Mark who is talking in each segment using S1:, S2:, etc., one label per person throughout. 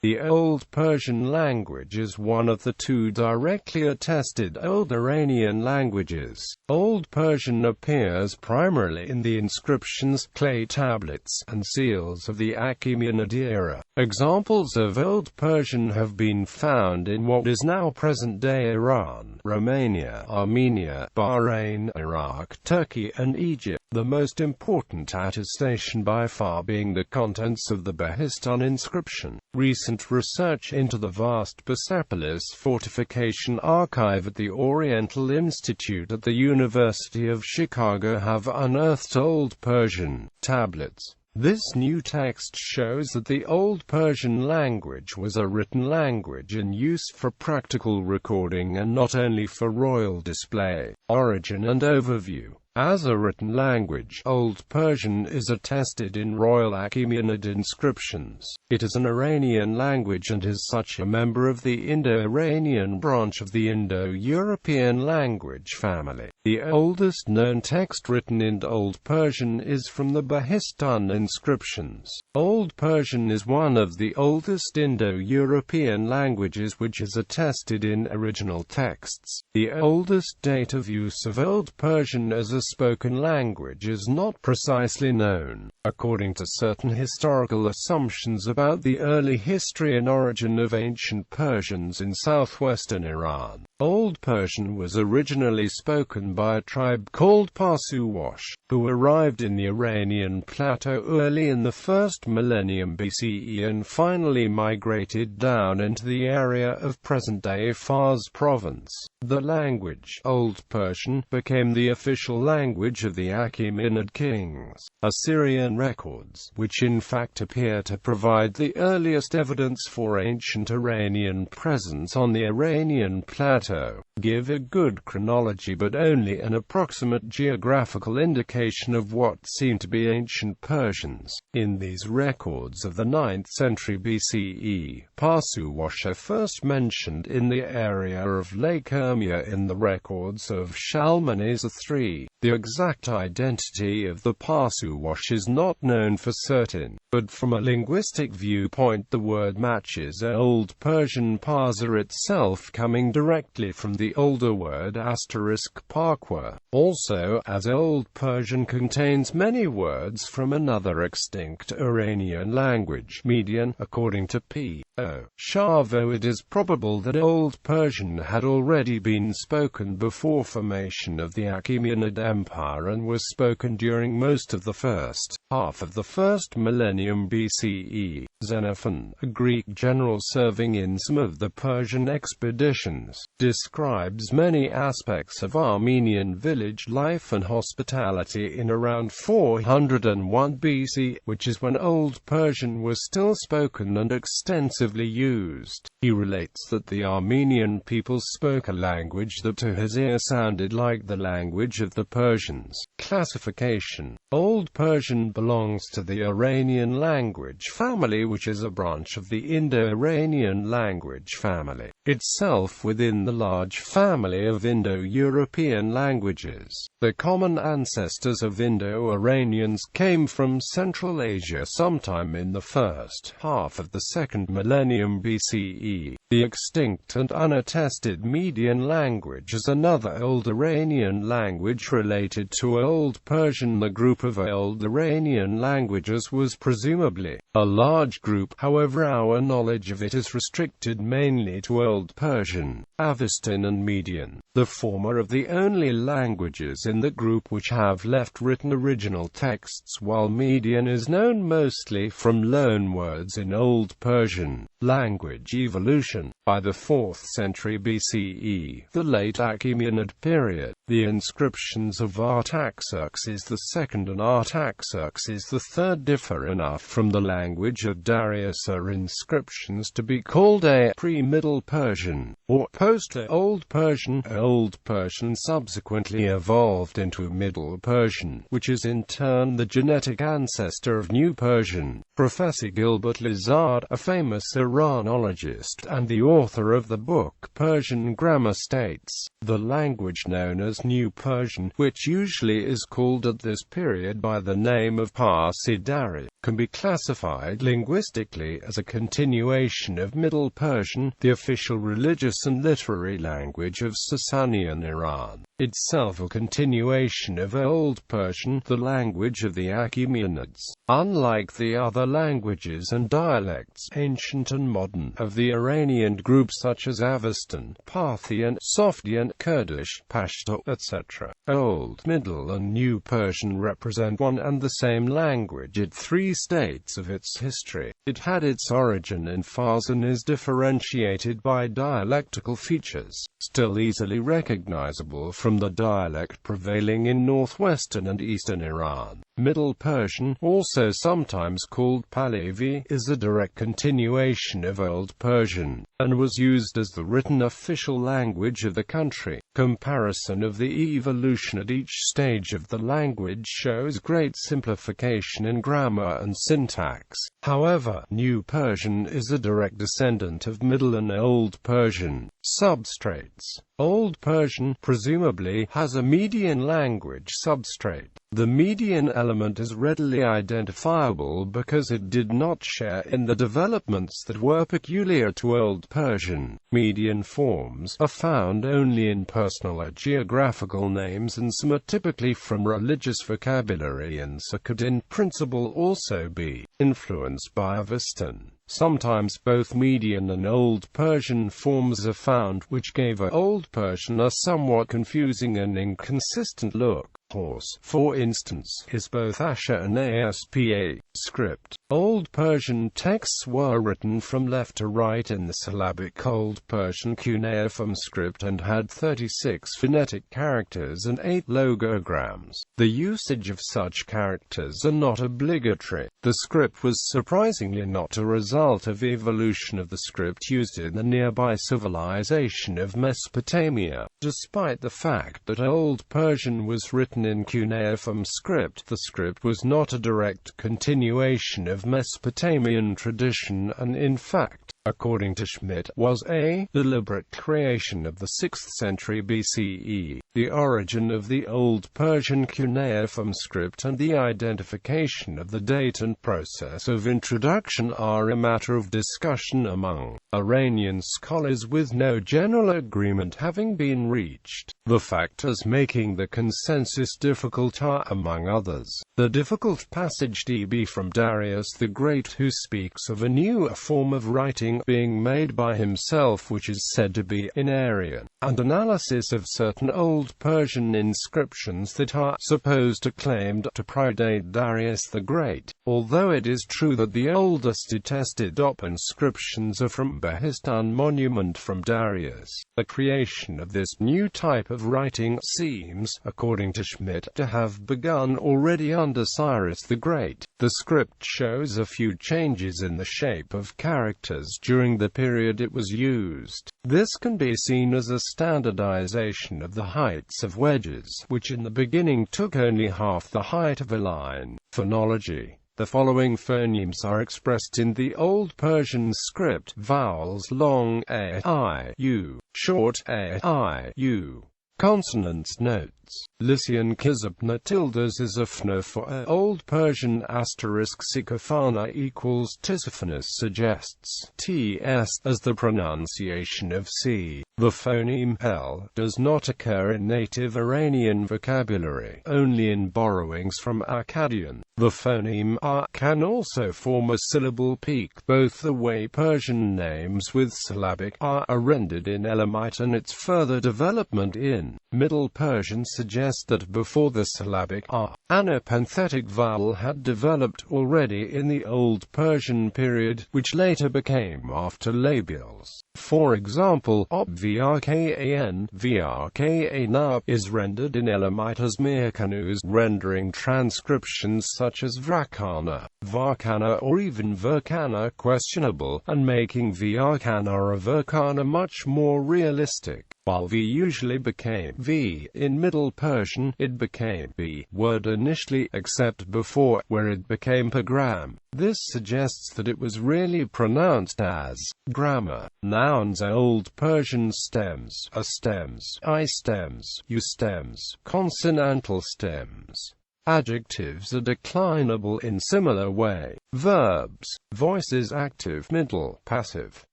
S1: The Old Persian language is one of the two directly attested Old Iranian languages. Old Persian appears primarily in the inscriptions, clay tablets, and seals of the Achaemenid era. Examples of Old Persian have been found in what is now present-day Iran, Romania, Armenia, Bahrain, Iraq, Turkey, and Egypt. The most important attestation by far being the contents of the Behistun Inscription. Recent research into the vast Persepolis Fortification Archive at the Oriental Institute at the University of Chicago have unearthed Old Persian tablets. This new text shows that the Old Persian language was a written language in use for practical recording and not only for royal display. Origin and overview. As a written language, Old Persian is attested in royal Achaemenid inscriptions. It is an Iranian language and is such a member of the Indo-Iranian branch of the Indo-European language family. The oldest known text written in Old Persian is from the Behistun inscriptions. Old Persian is one of the oldest Indo-European languages which is attested in original texts. The oldest date of use of Old Persian as a spoken language is not precisely known. According to certain historical assumptions about the early history and origin of ancient Persians in southwestern Iran, Old Persian was originally spoken by a tribe called Persepolis, who arrived in the Iranian plateau early in the first millennium BCE and finally migrated down into the area of present-day Fars province. The language, Old Persian, became the official language of the Achaemenid kings. Assyrian records, which in fact appear to provide the earliest evidence for ancient Iranian presence on the Iranian plateau, give a good chronology but only an approximate geographical indication of what seem to be ancient Persians. In these records of the 9th century BCE, Persepolis are first mentioned in the area of Lake Urmia in the records of Shalmaneser III. The exact identity of the Persepolis is not known for certain, but from a linguistic viewpoint the word matches Old Persian parser itself, coming directly from the older word *parqua. Also, as Old Persian contains many words from another extinct Iranian language, Median, according to P.O. Shavo, it is probable that Old Persian had already been spoken before formation of the Achaemenid Empire and was spoken during most of the first half of the first millennium BCE. Xenophon, a Greek general serving in some of the Persian expeditions, describes many aspects of Armenian village life and hospitality in around 401 BC, which is when Old Persian was still spoken and extensively used. He relates that the Armenian people spoke a language that to his ear sounded like the language of the Persians. Classification. Old Persian belongs to the Iranian language family, which is a branch of the Indo-Iranian language family, itself within the large family of Indo-European languages. The common ancestors of Indo-Iranians came from Central Asia sometime in the first half of the second millennium BCE. The extinct and unattested Median language is another Old Iranian language related to Old Persian. The group of Old Iranian languages was presumably a large group, however our knowledge of it is restricted mainly to Old Persian, Avestan and Median, the former of the only languages in the group which have left written original texts, while Median is known mostly from loanwords in Old Persian. Language evolution. By the 4th century BCE, the late Achaemenid period, the inscriptions of Artaxerxes II and Artaxerxes III differ enough from the language of Darius inscriptions to be called a pre-Middle Persian, or post-Old Persian. Old Persian subsequently evolved into Middle Persian, which is in turn the genetic ancestor of New Persian. Professor Gilbert Lazard, a famous Iranologist and the author of the book Persian Grammar, states, "The language known as as New Persian, which usually is called at this period by the name of Parsi Dari, can be classified linguistically as a continuation of Middle Persian, the official religious and literary language of Sasanian Iran, itself a continuation of Old Persian, the language of the Achaemenids. Unlike the other languages and dialects, ancient and modern, of the Iranian group such as Avestan, Parthian, Sogdian, Kurdish, Pashto, etc., Old, Middle and New Persian represent one and the same language at three states of its history. It had its origin in Fars and is differentiated by dialectical features, still easily recognizable from the dialect prevailing in northwestern and eastern Iran. Middle Persian, also sometimes called Pahlavi, is a direct continuation of Old Persian, and was used as the written official language of the country. Comparison of the evolution at each stage of the language shows great simplification in grammar and syntax. However, New Persian is a direct descendant of Middle and Old Persian. Substrates. Old Persian, presumably, has a median language substrate. The median element is readily identifiable because it did not share in the developments that were peculiar to Old Persian. Median forms are found only in personal or geographical names, and some are typically from religious vocabulary, and so could in principle also be influenced by Avestan. Sometimes both median and Old Persian forms are found, which gave Old Persian a somewhat confusing and inconsistent look. Horse, for instance, is both Asha and ASPA script. Old Persian texts were written from left to right in the syllabic Old Persian cuneiform script and had 36 phonetic characters and 8 logograms. The usage of such characters are not obligatory. The script was surprisingly not a result of evolution of the script used in the nearby civilization of Mesopotamia. Despite the fact that Old Persian was written in cuneiform script, the script was not a direct continuation of Mesopotamian tradition and, in fact, according to Schmidt, was a deliberate creation of the 6th century BCE. The origin of the Old Persian cuneiform script and the identification of the date and process of introduction are a matter of discussion among Iranian scholars, with no general agreement having been reached. The factors making the consensus difficult are, among others, the difficult passage DB from Darius the Great, who speaks of a new form of writing being made by himself which is said to be in Aryan, and analysis of certain Old Persian inscriptions that are supposed to claim to predate Darius the Great, although it is true that the oldest attested inscriptions are from Behistun monument from Darius. The creation of this new type of writing seems, according to Schmidt, to have begun already under Cyrus the Great. The script shows a few changes in the shape of characters during the period it was used. This can be seen as a standardization of the heights of wedges, which in the beginning took only half the height of a line. Phonology. The following phonemes are expressed in the Old Persian script: vowels long a, I, u, short a, I, u. Consonants notes. Lycian Kizabna tildes is a phna for a. Old Persian asterisk Sycophana equals Tisiphonus suggests ts as the pronunciation of c. The phoneme l does not occur in native Iranian vocabulary, only in borrowings from Akkadian. The phoneme r can also form a syllable peak. Both the way Persian names with syllabic r are rendered in Elamite and its further development in Middle Persian suggest that before the syllabic r, an epenthetic vowel had developed already in the Old Persian period, which later became after labials. For example, op vrkan, vrkana is rendered in Elamite as mirkanus, rendering transcriptions such as vrakana, varkana or even verkana questionable, and making vrkana or verkana much more realistic. While V usually became V in Middle Persian, it became B word initially, except before, where it became pagram. This suggests that it was really pronounced as grammar. Nouns are Old Persian stems, A stems, I stems, U stems, consonantal stems. Adjectives are declinable in similar way. Verbs, voices active, middle, passive.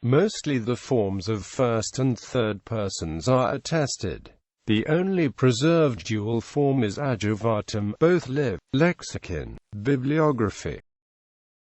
S1: Mostly the forms of first and third persons are attested. The only preserved dual form is adjuvatum, both live. Lexicon, bibliography.